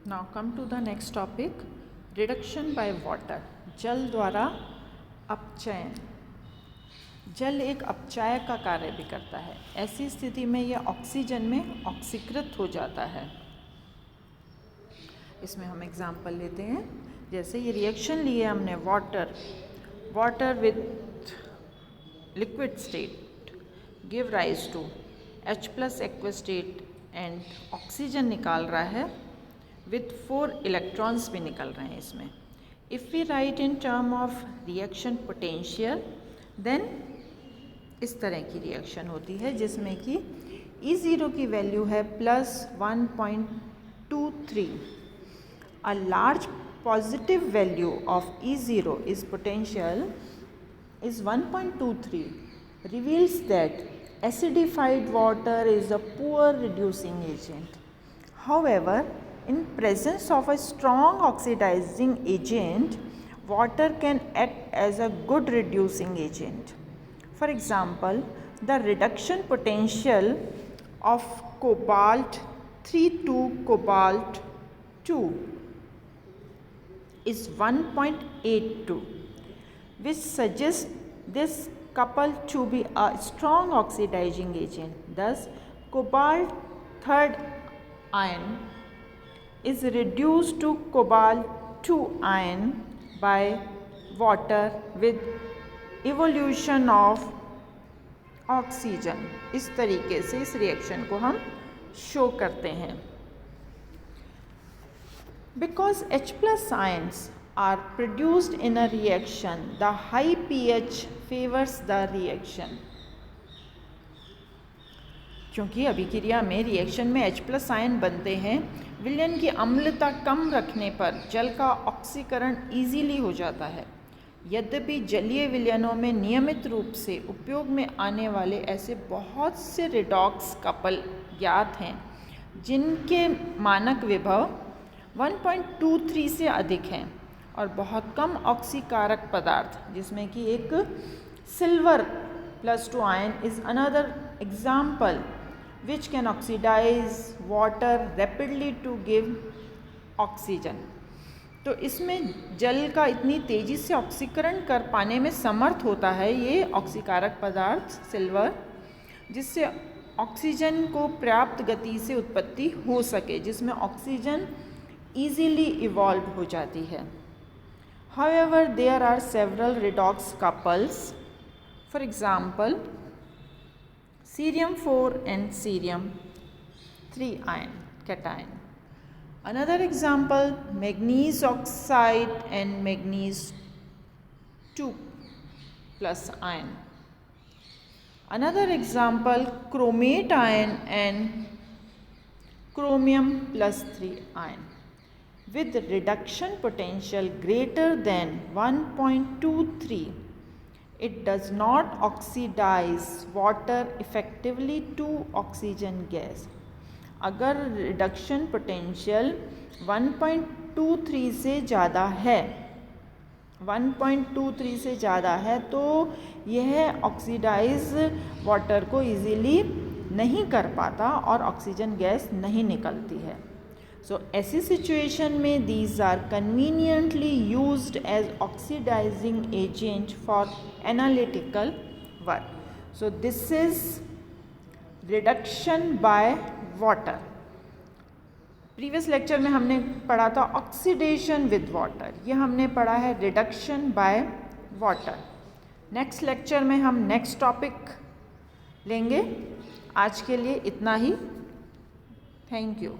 Now come to the next topic, reduction by water. जल द्वारा अपचयन। जल एक अपचायक का कार्य भी करता है। ऐसी स्थिति में यह ऑक्सीजन में ऑक्सीकृत हो जाता है। इसमें हम एग्जाम्पल लेते हैं, जैसे ये रिएक्शन लिए हमने water with liquid state give rise to H+ aqueous state and oxygen निकाल रहा है विथ 4 इलेक्ट्रॉन्स भी निकल रहे हैं इसमें। If we write in term of reaction potential, then इस तरह की रिएक्शन होती है जिसमें कि E0 की वैल्यू है +1.23। A large positive value of E0 is potential is 1.23 reveals that acidified water is a poor reducing agent. However, in presence of a strong oxidizing agent, water can act as a good reducing agent. For example, the reduction potential of cobalt 3 to cobalt 2 is 1.82, which suggests this couple to be a strong oxidizing agent. Thus, cobalt third ion is reduced to cobalt 2 ion by water with evolution of oxygen. इस तरीके से इस reaction को हम show करते हैं। Because H+ ions are produced in a reaction, the high pH favors the reaction. क्योंकि अभिक्रिया में रिएक्शन में H+ आयन बनते हैं, विलयन की अम्लता कम रखने पर जल का ऑक्सीकरण इजीली हो जाता है। यद्यपि जलीय विलयनों में नियमित रूप से उपयोग में आने वाले ऐसे बहुत से रिडॉक्स कपल ज्ञात हैं जिनके मानक विभव 1.23 से अधिक हैं और बहुत कम ऑक्सीकारक पदार्थ, जिसमें कि एक silver +2 ion is another example which can oxidise water rapidly to give oxygen. तो इसमें जल का इतनी तेज़ी से ऑक्सीकरण कर पाने में समर्थ होता है ये ऑक्सीकारक पदार्थ सिल्वर, जिससे ऑक्सीजन को पर्याप्त गति से उत्पत्ति हो सके, जिसमें ऑक्सीजन easily evolved हो जाती है। However, there are several redox couples. For example, cerium 4 and cerium 3 ion cation. Another example, manganese oxide and manganese 2+ ion. Another example, chromate ion and chromium +3 ion. With reduction potential greater than 1.23, it does not oxidize water effectively to oxygen gas. अगर reduction potential 1.23 से ज़्यादा है, 1.23 से ज़्यादा है तो यह oxidise water को इजीली नहीं कर पाता और ऑक्सीजन गैस नहीं निकलती है। So, ऐसी सिचुएशन में these are conveniently used as oxidizing agent for analytical work. So, this is reduction by water. Previous lecture में हमने पढ़ा था ऑक्सीडेशन विद वाटर, ये हमने पढ़ा है reduction by water. Next lecture में हम नेक्स्ट टॉपिक लेंगे। आज के लिए इतना ही। Thank you.